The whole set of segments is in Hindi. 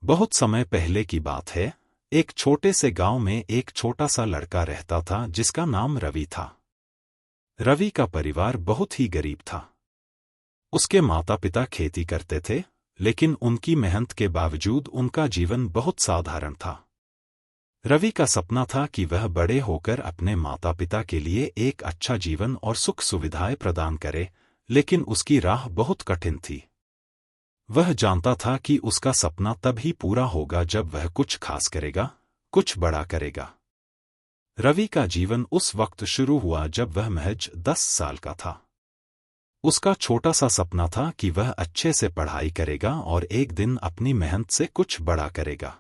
बहुत समय पहले की बात है। एक छोटे से गांव में एक छोटा सा लड़का रहता था जिसका नाम रवि था। रवि का परिवार बहुत ही गरीब था। उसके माता पिता खेती करते थे, लेकिन उनकी मेहनत के बावजूद उनका जीवन बहुत साधारण था। रवि का सपना था कि वह बड़े होकर अपने माता पिता के लिए एक अच्छा जीवन और सुख सुविधाएं प्रदान करे, लेकिन उसकी राह बहुत कठिन थी। वह जानता था कि उसका सपना तभी पूरा होगा जब वह कुछ खास करेगा, कुछ बड़ा करेगा। रवि का जीवन उस वक्त शुरू हुआ जब वह महज 10 साल का था। उसका छोटा सा सपना था कि वह अच्छे से पढ़ाई करेगा और एक दिन अपनी मेहनत से कुछ बड़ा करेगा।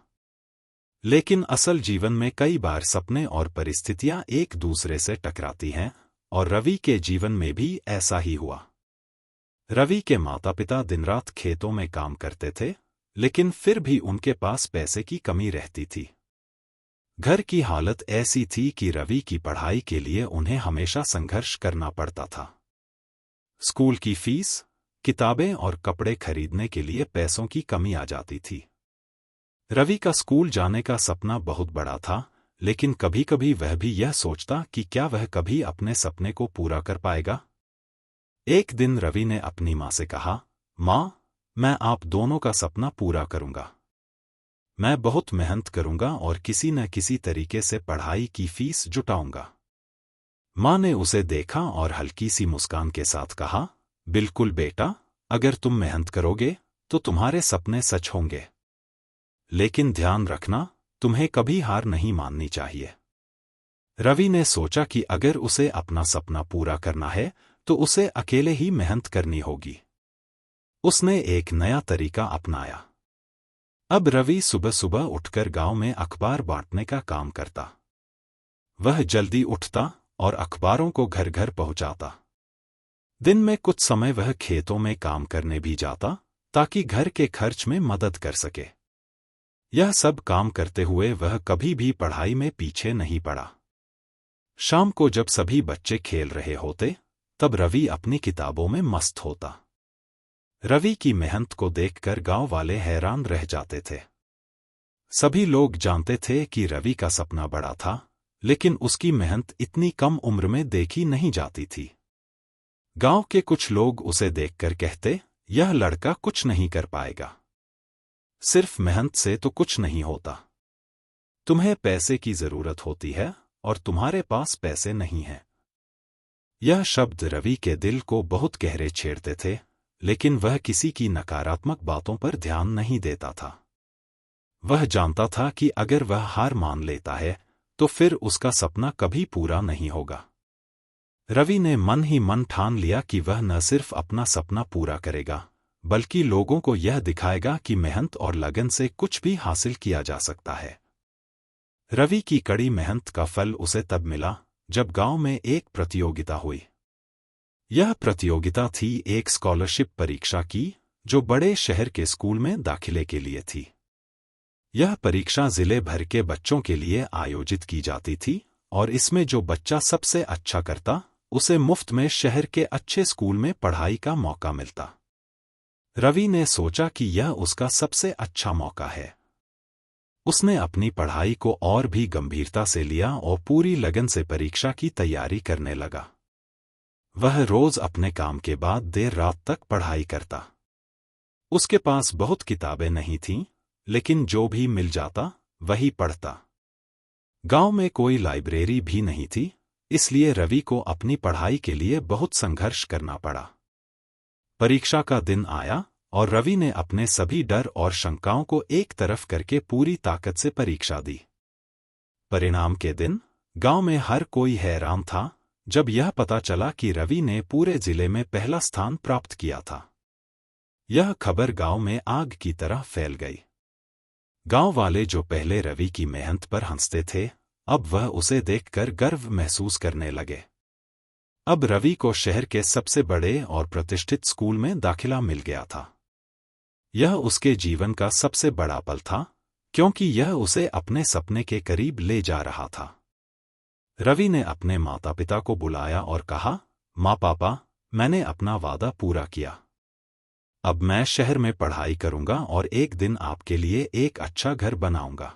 लेकिन असल जीवन में कई बार सपने और परिस्थितियां एक दूसरे से टकराती हैं, और रवि के जीवन में भी ऐसा ही हुआ। रवि के माता पिता दिन रात खेतों में काम करते थे, लेकिन फिर भी उनके पास पैसे की कमी रहती थी। घर की हालत ऐसी थी कि रवि की पढ़ाई के लिए उन्हें हमेशा संघर्ष करना पड़ता था। स्कूल की फीस, किताबें और कपड़े खरीदने के लिए पैसों की कमी आ जाती थी। रवि का स्कूल जाने का सपना बहुत बड़ा था, लेकिन कभी-कभी वह भी यह सोचता कि क्या वह कभी अपने सपने को पूरा कर पाएगा। एक दिन रवि ने अपनी माँ से कहा, माँ, मैं आप दोनों का सपना पूरा करूंगा। मैं बहुत मेहनत करूंगा और किसी न किसी तरीके से पढ़ाई की फीस जुटाऊंगा। माँ ने उसे देखा और हल्की सी मुस्कान के साथ कहा, बिल्कुल बेटा, अगर तुम मेहनत करोगे तो तुम्हारे सपने सच होंगे। लेकिन ध्यान रखना, तुम्हें कभी हार नहीं माननी चाहिए। रवि ने सोचा कि अगर उसे अपना सपना पूरा करना है तो उसे अकेले ही मेहनत करनी होगी। उसने एक नया तरीका अपनाया। अब रवि सुबह सुबह उठकर गांव में अखबार बांटने का काम करता। वह जल्दी उठता और अखबारों को घर घर पहुंचाता। दिन में कुछ समय वह खेतों में काम करने भी जाता, ताकि घर के खर्च में मदद कर सके। यह सब काम करते हुए वह कभी भी पढ़ाई में पीछे नहीं पड़ा। शाम को जब सभी बच्चे खेल रहे होते, तब रवि अपनी किताबों में मस्त होता। रवि की मेहनत को देखकर गांव वाले हैरान रह जाते थे। सभी लोग जानते थे कि रवि का सपना बड़ा था, लेकिन उसकी मेहनत इतनी कम उम्र में देखी नहीं जाती थी। गांव के कुछ लोग उसे देखकर कहते, यह लड़का कुछ नहीं कर पाएगा। सिर्फ मेहनत से तो कुछ नहीं होता। तुम्हें पैसे की जरूरत होती है और तुम्हारे पास पैसे नहीं हैं। यह शब्द रवि के दिल को बहुत गहरे छेड़ते थे, लेकिन वह किसी की नकारात्मक बातों पर ध्यान नहीं देता था। वह जानता था कि अगर वह हार मान लेता है तो फिर उसका सपना कभी पूरा नहीं होगा। रवि ने मन ही मन ठान लिया कि वह न सिर्फ अपना सपना पूरा करेगा, बल्कि लोगों को यह दिखाएगा कि मेहनत और लगन से कुछ भी हासिल किया जा सकता है। रवि की कड़ी मेहनत का फल उसे तब मिला जब गांव में एक प्रतियोगिता हुई। यह प्रतियोगिता थी एक स्कॉलरशिप परीक्षा की, जो बड़े शहर के स्कूल में दाखिले के लिए थी। यह परीक्षा जिले भर के बच्चों के लिए आयोजित की जाती थी, और इसमें जो बच्चा सबसे अच्छा करता, उसे मुफ्त में शहर के अच्छे स्कूल में पढ़ाई का मौका मिलता। रवि ने सोचा कि यह उसका सबसे अच्छा मौका है। उसने अपनी पढ़ाई को और भी गंभीरता से लिया और पूरी लगन से परीक्षा की तैयारी करने लगा। वह रोज अपने काम के बाद देर रात तक पढ़ाई करता। उसके पास बहुत किताबें नहीं थीं, लेकिन जो भी मिल जाता वही पढ़ता। गांव में कोई लाइब्रेरी भी नहीं थी, इसलिए रवि को अपनी पढ़ाई के लिए बहुत संघर्ष करना पड़ा। परीक्षा का दिन आया और रवि ने अपने सभी डर और शंकाओं को एक तरफ करके पूरी ताकत से परीक्षा दी। परिणाम के दिन गांव में हर कोई हैरान था जब यह पता चला कि रवि ने पूरे जिले में पहला स्थान प्राप्त किया था। यह खबर गांव में आग की तरह फैल गई। गांव वाले जो पहले रवि की मेहनत पर हंसते थे, अब वह उसे देखकर गर्व महसूस करने लगे। अब रवि को शहर के सबसे बड़े और प्रतिष्ठित स्कूल में दाखिला मिल गया था। यह उसके जीवन का सबसे बड़ा पल था, क्योंकि यह उसे अपने सपने के करीब ले जा रहा था। रवि ने अपने माता पिता को बुलाया और कहा, माँ पापा, मैंने अपना वादा पूरा किया। अब मैं शहर में पढ़ाई करूंगा और एक दिन आपके लिए एक अच्छा घर बनाऊंगा।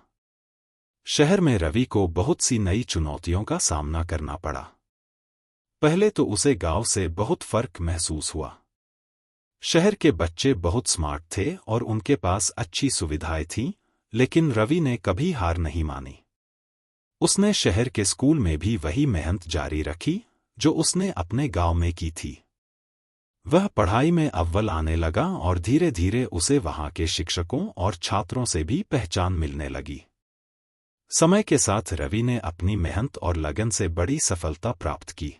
शहर में रवि को बहुत सी नई चुनौतियों का सामना करना पड़ा। पहले तो उसे गांव से बहुत फर्क महसूस हुआ। शहर के बच्चे बहुत स्मार्ट थे और उनके पास अच्छी सुविधाएं थीं, लेकिन रवि ने कभी हार नहीं मानी। उसने शहर के स्कूल में भी वही मेहनत जारी रखी जो उसने अपने गांव में की थी। वह पढ़ाई में अव्वल आने लगा और धीरे धीरे उसे वहां के शिक्षकों और छात्रों से भी पहचान मिलने लगी। समय के साथ रवि ने अपनी मेहनत और लगन से बड़ी सफलता प्राप्त की।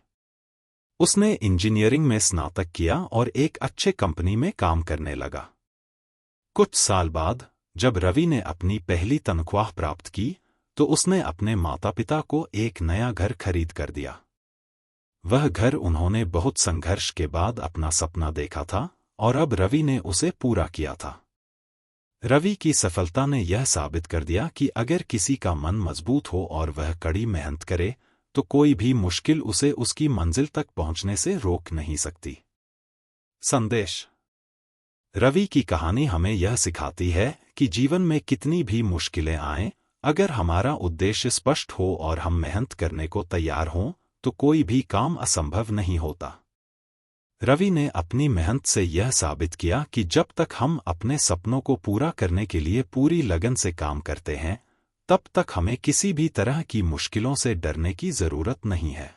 उसने इंजीनियरिंग में स्नातक किया और एक अच्छे कंपनी में काम करने लगा। कुछ साल बाद जब रवि ने अपनी पहली तनख्वाह प्राप्त की, तो उसने अपने माता-पिता को एक नया घर खरीद कर दिया। वह घर उन्होंने बहुत संघर्ष के बाद अपना सपना देखा था और अब रवि ने उसे पूरा किया था। रवि की सफलता ने यह साबित कर दिया कि अगर किसी का मन मजबूत हो और वह कड़ी मेहनत करे, तो कोई भी मुश्किल उसे उसकी मंजिल तक पहुंचने से रोक नहीं सकती। संदेश: रवि की कहानी हमें यह सिखाती है कि जीवन में कितनी भी मुश्किलें आएं, अगर हमारा उद्देश्य स्पष्ट हो और हम मेहनत करने को तैयार हों, तो कोई भी काम असंभव नहीं होता। रवि ने अपनी मेहनत से यह साबित किया कि जब तक हम अपने सपनों को पूरा करने के लिए पूरी लगन से काम करते हैं, तब तक हमें किसी भी तरह की मुश्किलों से डरने की जरूरत नहीं है।